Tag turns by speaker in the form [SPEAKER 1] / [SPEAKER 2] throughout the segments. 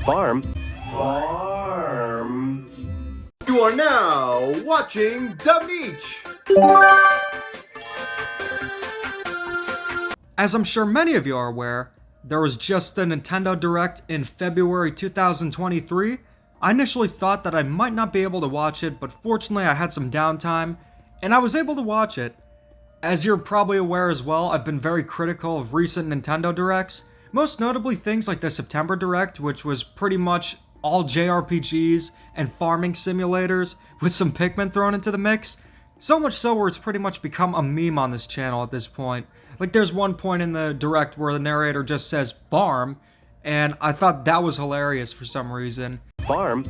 [SPEAKER 1] Farm.
[SPEAKER 2] You are now watching Demeech.
[SPEAKER 3] As I'm sure many of you are aware, there was just the Nintendo Direct in February 2023. I initially thought that I might not be able to watch it, but fortunately I had some downtime, and I was able to watch it. As you're probably aware as well, I've been very critical of recent Nintendo Directs, most notably things like the September Direct, which was pretty much all JRPGs and farming simulators with some Pikmin thrown into the mix. So much so where it's pretty much become a meme on this channel at this point. Like there's one point in the Direct where the narrator just says farm, and I thought that was hilarious for some reason.
[SPEAKER 1] Farm.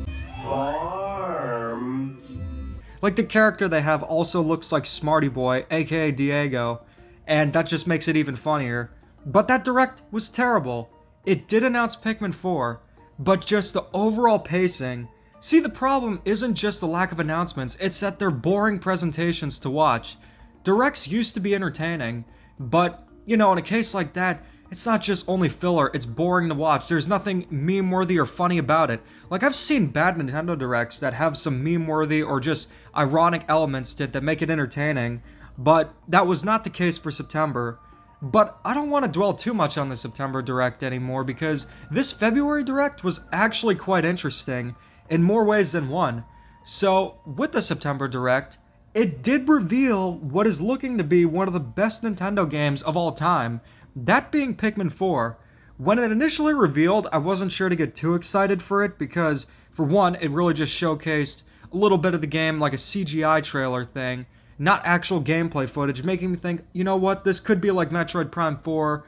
[SPEAKER 3] Like the character they have also looks like Smarty Boy, aka Diego, and that just makes it even funnier. But that Direct was terrible. It did announce Pikmin 4, but just the overall pacing. See, the problem isn't just the lack of announcements, it's that they're boring presentations to watch. Directs used to be entertaining, but, you know, in a case like that, it's not just only filler, it's boring to watch. There's nothing meme-worthy or funny about it. Like, I've seen bad Nintendo Directs that have some meme-worthy or just ironic elements to it that make it entertaining, but that was not the case for September. But I don't want to dwell too much on the September Direct anymore because this February Direct was actually quite interesting in more ways than one. So, with the September Direct, it did reveal what is looking to be one of the best Nintendo games of all time, that being Pikmin 4. When it initially revealed, I wasn't sure to get too excited for it because, for one, it really just showcased a little bit of the game like a CGI trailer thing, not actual gameplay footage, making me think, you know what, this could be like Metroid Prime 4,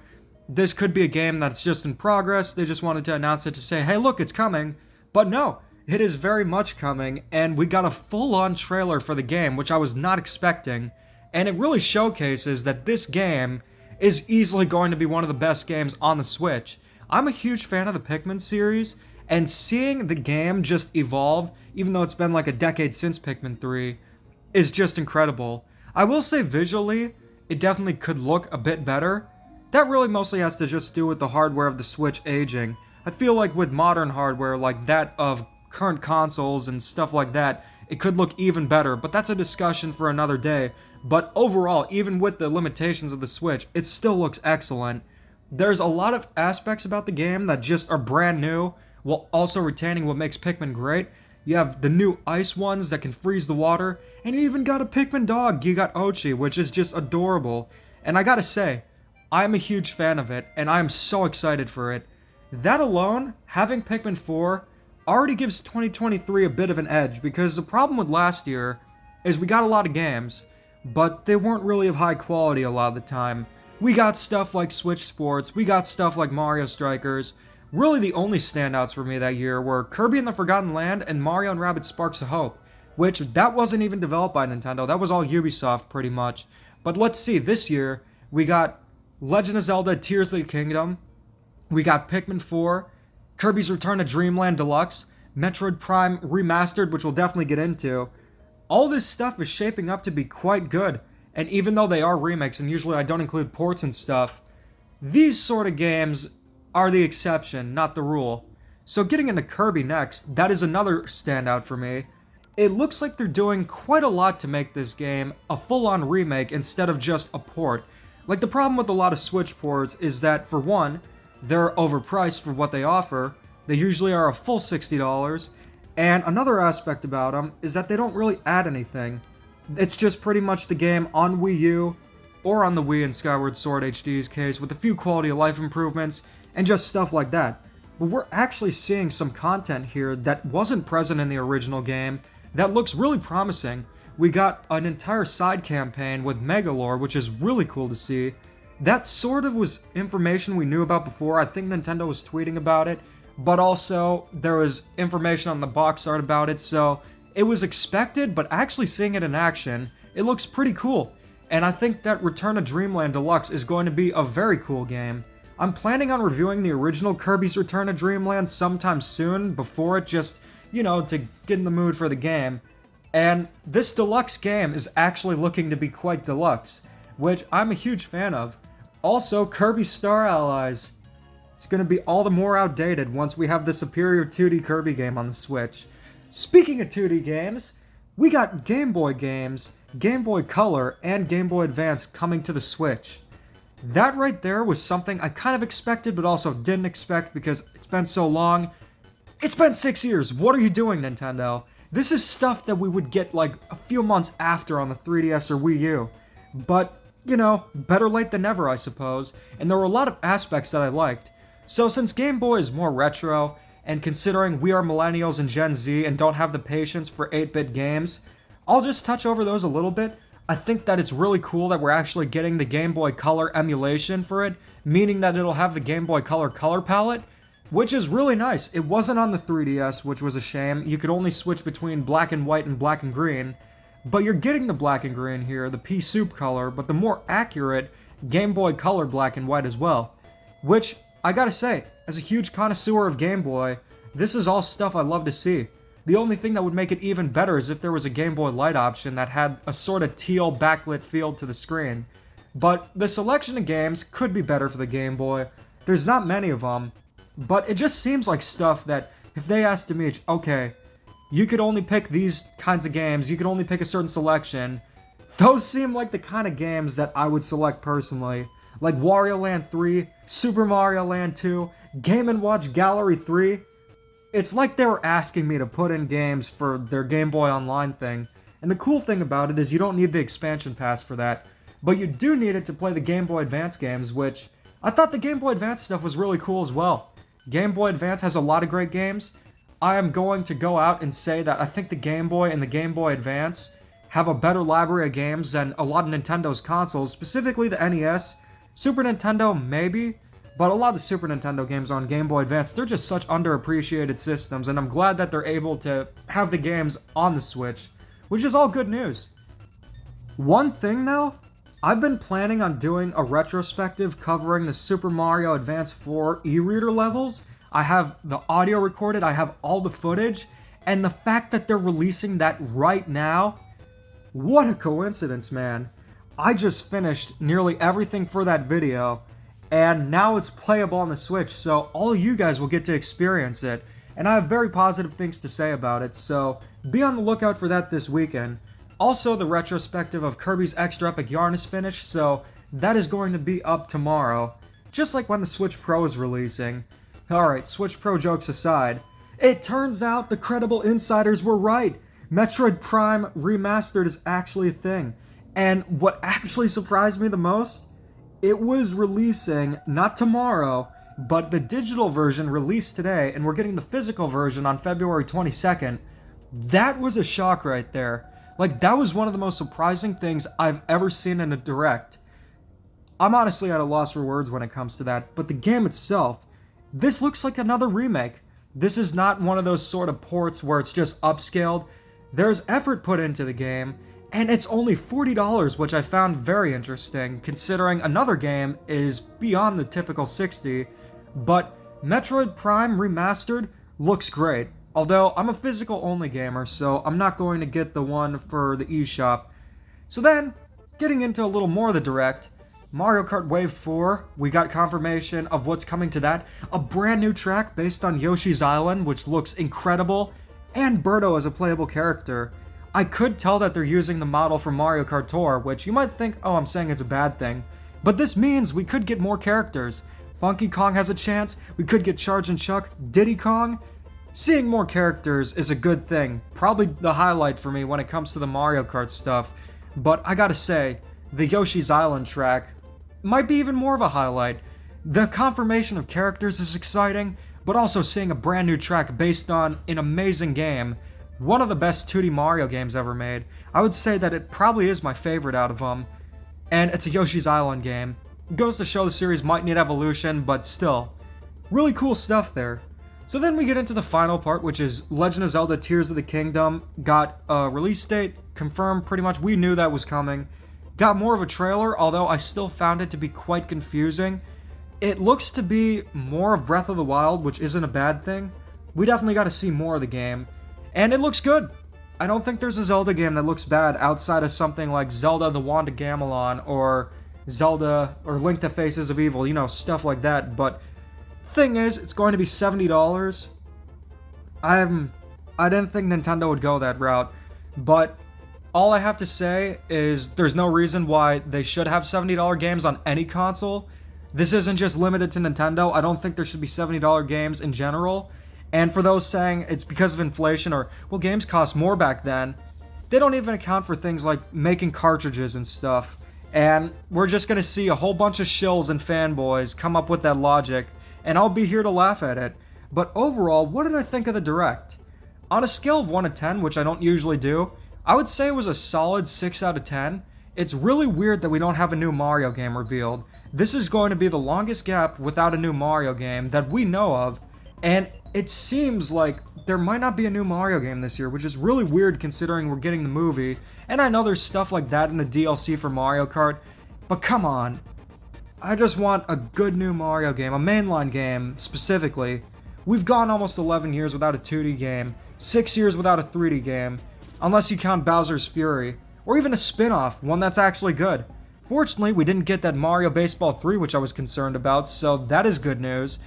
[SPEAKER 3] this could be a game that's just in progress, they just wanted to announce it to say, hey look, it's coming, but no, it is very much coming, and we got a full-on trailer for the game, which I was not expecting, and it really showcases that this game is easily going to be one of the best games on the Switch. I'm a huge fan of the Pikmin series, and seeing the game just evolve, even though it's been like a decade since Pikmin 3, is just incredible. I will say visually, it definitely could look a bit better. That really mostly has to just do with the hardware of the Switch aging. I feel like with modern hardware like that of current consoles and stuff like that, it could look even better, but that's a discussion for another day. But overall, even with the limitations of the Switch, it still looks excellent. There's a lot of aspects about the game that just are brand new, while also retaining what makes Pikmin great. You have the new ice ones that can freeze the water, and you even got a Pikmin dog, you got Ochi, which is just adorable. And I gotta say, I'm a huge fan of it, and I'm so excited for it. That alone, having Pikmin 4, already gives 2023 a bit of an edge, because the problem with last year is we got a lot of games, but they weren't really of high quality a lot of the time. We got stuff like Switch Sports, we got stuff like Mario Strikers. Really the only standouts for me that year were Kirby and the Forgotten Land and Mario and Rabbids Sparks of Hope, which that wasn't even developed by Nintendo, that was all Ubisoft pretty much. But let's see, this year we got Legend of Zelda Tears of the Kingdom, we got Pikmin 4, Kirby's Return to Dreamland Deluxe, Metroid Prime Remastered, which we'll definitely get into. All this stuff is shaping up to be quite good, and even though they are remakes, and usually I don't include ports and stuff, these sort of games are the exception, not the rule. So getting into Kirby next, that is another standout for me. It looks like they're doing quite a lot to make this game a full-on remake instead of just a port. Like the problem with a lot of Switch ports is that, for one, they're overpriced for what they offer. They usually are a full $60, and another aspect about them is that they don't really add anything. It's just pretty much the game on Wii U, or on the Wii in Skyward Sword HD's case, with a few quality of life improvements, and just stuff like that. But we're actually seeing some content here that wasn't present in the original game that looks really promising. We got an entire side campaign with Megalore, which is really cool to see. That sort of was information we knew about before. I think Nintendo was tweeting about it, but also there was information on the box art about it, so it was expected, but actually seeing it in action, it looks pretty cool. And I think that Return to Dreamland Deluxe is going to be a very cool game. I'm planning on reviewing the original Kirby's Return to Dreamland sometime soon, before it, just, you know, to get in the mood for the game. And this deluxe game is actually looking to be quite deluxe, which I'm a huge fan of. Also, Kirby Star Allies. It's going to be all the more outdated once we have the superior 2D Kirby game on the Switch. Speaking of 2D games, we got Game Boy games, Game Boy Color, and Game Boy Advance coming to the Switch. That right there was something I kind of expected but also didn't expect because it's been so long. It's been 6 years. What are you doing, Nintendo? This is stuff that we would get like a few months after on the 3DS or Wii U. But, you know, better late than never, I suppose. And there were a lot of aspects that I liked. So since Game Boy is more retro, and considering we are millennials and Gen Z and don't have the patience for 8-bit games, I'll just touch over those a little bit. I think that it's really cool that we're actually getting the Game Boy Color emulation for it, meaning that it'll have the Game Boy Color color palette, which is really nice. It wasn't on the 3DS, which was a shame. You could only switch between black and white and black and green, but you're getting the black and green here, the pea soup color, but the more accurate Game Boy Color black and white as well. Which, I gotta say, as a huge connoisseur of Game Boy, this is all stuff I love to see. The only thing that would make it even better is if there was a Game Boy Light option that had a sort of teal backlit feel to the screen. But the selection of games could be better for the Game Boy. There's not many of them, but it just seems like stuff that if they asked Demeech, okay, you could only pick these kinds of games, you could only pick a certain selection, those seem like the kind of games that I would select personally. Like Wario Land 3, Super Mario Land 2, Game & Watch Gallery 3. It's like they were asking me to put in games for their Game Boy Online thing. And the cool thing about it is you don't need the expansion pass for that. But you do need it to play the Game Boy Advance games, which I thought the Game Boy Advance stuff was really cool as well. Game Boy Advance has a lot of great games. I am going to go out and say that I think the Game Boy and the Game Boy Advance have a better library of games than a lot of Nintendo's consoles, specifically the NES. Super Nintendo, maybe, but a lot of the Super Nintendo games on Game Boy Advance, they're just such underappreciated systems, and I'm glad that they're able to have the games on the Switch, which is all good news. One thing though, I've been planning on doing a retrospective covering the Super Mario Advance 4 e-reader levels. I have the audio recorded, I have all the footage, and the fact that they're releasing that right now, what a coincidence, man. I just finished nearly everything for that video, and now it's playable on the Switch, so all you guys will get to experience it, and I have very positive things to say about it, so be on the lookout for that this weekend. Also, the retrospective of Kirby's Extra Epic Yarn is finished, so that is going to be up tomorrow, just like when the Switch Pro is releasing. Alright, Switch Pro jokes aside, it turns out the credible insiders were right! Metroid Prime Remastered is actually a thing. And what actually surprised me the most, it was releasing, not tomorrow, but the digital version released today, and we're getting the physical version on February 22nd. That was a shock right there. Like, that was one of the most surprising things I've ever seen in a Direct. I'm honestly at a loss for words when it comes to that, but the game itself, this looks like another remake. This is not one of those sort of ports where it's just upscaled. There's effort put into the game, and it's only $40, which I found very interesting, considering another game is beyond the typical $60, but Metroid Prime Remastered looks great. Although, I'm a physical-only gamer, so I'm not going to get the one for the eShop. So then, getting into a little more of the Direct, Mario Kart Wave 4, we got confirmation of what's coming to that, a brand new track based on Yoshi's Island, which looks incredible, and Birdo as a playable character. I could tell that they're using the model from Mario Kart Tour, which you might think, oh, I'm saying it's a bad thing. But this means we could get more characters. Funky Kong has a chance, we could get Charge and Chuck, Diddy Kong. Seeing more characters is a good thing, probably the highlight for me when it comes to the Mario Kart stuff. But I gotta say, the Yoshi's Island track might be even more of a highlight. The confirmation of characters is exciting, but also seeing a brand new track based on an amazing game. One of the best 2D Mario games ever made. I would say that it probably is my favorite out of them. And it's a Yoshi's Island game. It goes to show the series might need evolution, but still. Really cool stuff there. So then we get into the final part, which is Legend of Zelda Tears of the Kingdom. Got a release date confirmed pretty much. We knew that was coming. Got more of a trailer, although I still found it to be quite confusing. It looks to be more of Breath of the Wild, which isn't a bad thing. We definitely got to see more of the game. And it looks good. I don't think there's a Zelda game that looks bad outside of something like Zelda the Wand of Gamelon or Zelda or Link to Faces of Evil, you know, stuff like that. But Thing is, it's going to be $70. I didn't think Nintendo would go that route, but all I have to say is there's no reason why they should have $70 games on any console. This isn't just limited to Nintendo. I don't think there should be $70 games in general. And for those saying it's because of inflation or, well, games cost more back then, they don't even account for things like making cartridges and stuff. And we're just gonna see a whole bunch of shills and fanboys come up with that logic, and I'll be here to laugh at it. But overall, what did I think of the Direct? On a scale of 1 to 10, which I don't usually do, I would say it was a solid 6 out of 10. It's really weird that we don't have a new Mario game revealed. This is going to be the longest gap without a new Mario game that we know of, and it seems like there might not be a new Mario game this year, which is really weird considering we're getting the movie, and I know there's stuff like that in the DLC for Mario Kart, but come on. I just want a good new Mario game, a mainline game, specifically. We've gone almost 11 years without a 2D game, 6 years without a 3D game, unless you count Bowser's Fury, or even a spin-off, one that's actually good. Fortunately, we didn't get that Mario Baseball 3, which I was concerned about, so that is good news.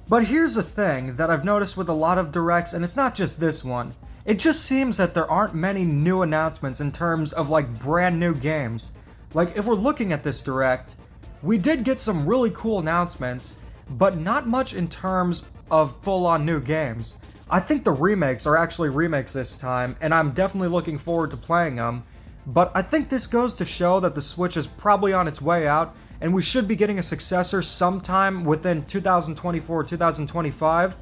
[SPEAKER 3] But here's the thing that I've noticed with a lot of Directs, and it's not just this one. It just seems that there aren't many new announcements in terms of like brand new games. Like if we're looking at this Direct, we did get some really cool announcements, but not much in terms of full-on new games. I think the remakes are actually remakes this time, and I'm definitely looking forward to playing them. But I think this goes to show that the Switch is probably on its way out, and we should be getting a successor sometime within 2024, 2025.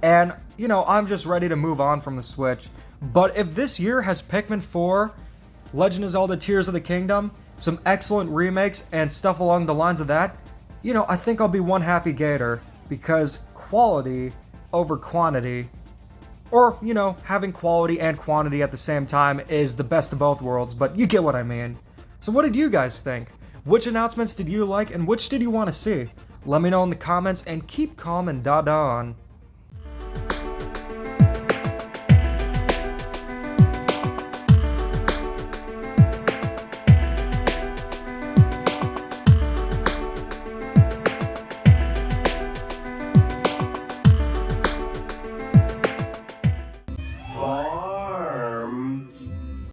[SPEAKER 3] And, you know, I'm just ready to move on from the Switch. But if this year has Pikmin 4, Legend of Zelda Tears of the Kingdom, some excellent remakes, and stuff along the lines of that, you know, I think I'll be one happy gator, because quality over quantity, or, you know, having quality and quantity at the same time is the best of both worlds, but you get what I mean. So what did you guys think? Which announcements did you like, and which did you want to see? Let me know in the comments, and keep calm and da-da on.